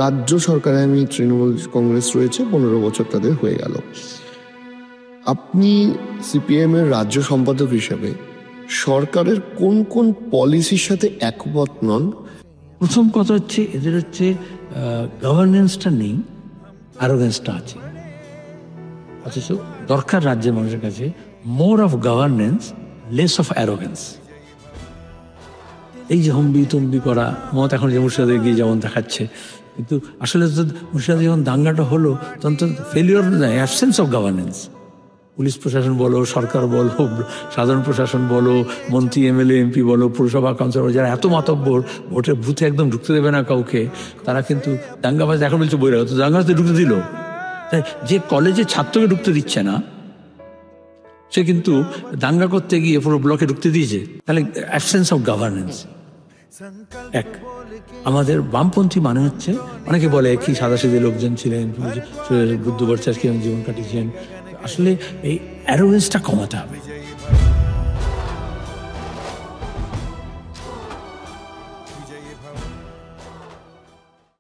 রাজ্য সরকারে আমি তৃণমূল কংগ্রেস রয়েছে, 15 বছর তাদের হয়ে গেল। আপনি সিপিএম এর রাজ্য সম্পাদক হিসেবে সরকারের কোন কোন পলিসির সাথে একমত নন? প্রথম কথা হচ্ছে এদের হচ্ছে গভর্নেন্সটা নেই, অ্যারোগেন্সটা আছে। অথচ দরকার রাজ্যের মানুষের কাছে more of governance, less of arrogance. এই যে হম্বি তম্বি করা, মত এখন যে মুর্শিদাবাদে গিয়ে যেমন দেখাচ্ছে, কিন্তু আসলে তো মুর্শিদাবাদে যখন দাঙ্গাটা হলো তখন তো ফেলিওর নয়, অ্যাবসেন্স অফ গভর্নেন্স। পুলিশ প্রশাসন বলো, সরকার বলো, সাধারণ প্রশাসন বলো, মন্ত্রী এমএলএ এমপি বলো, পুরসভা কাউন্সিলর, যারা এত মাতব্বর, ভোটের বুথে একদম ঢুকতে দেবে না কাউকে, তারা কিন্তু দাঙ্গাবাজ এখন বলছে বহিরাগত, দাঙ্গাবাজে ঢুকতে দিল। তাই যে কলেজে ছাত্রকে ঢুকতে দিচ্ছে না, সে কিন্তু দাঙ্গা করতে গিয়ে পুরো ব্লকে ঢুকতে দিয়েছে। তাহলে অ্যাবসেন্স অফ গভর্নেন্স এক। আমাদের বামপন্থী মানে হচ্ছে, অনেকে বলে কি সাদাসিধে লোকজন ছিলেন, বুদ্ধ ভট্টাচার্য কিরম জীবন কাটিয়েছেন। আসলে এই অ্যারোগেন্সটা কমাতে হবে।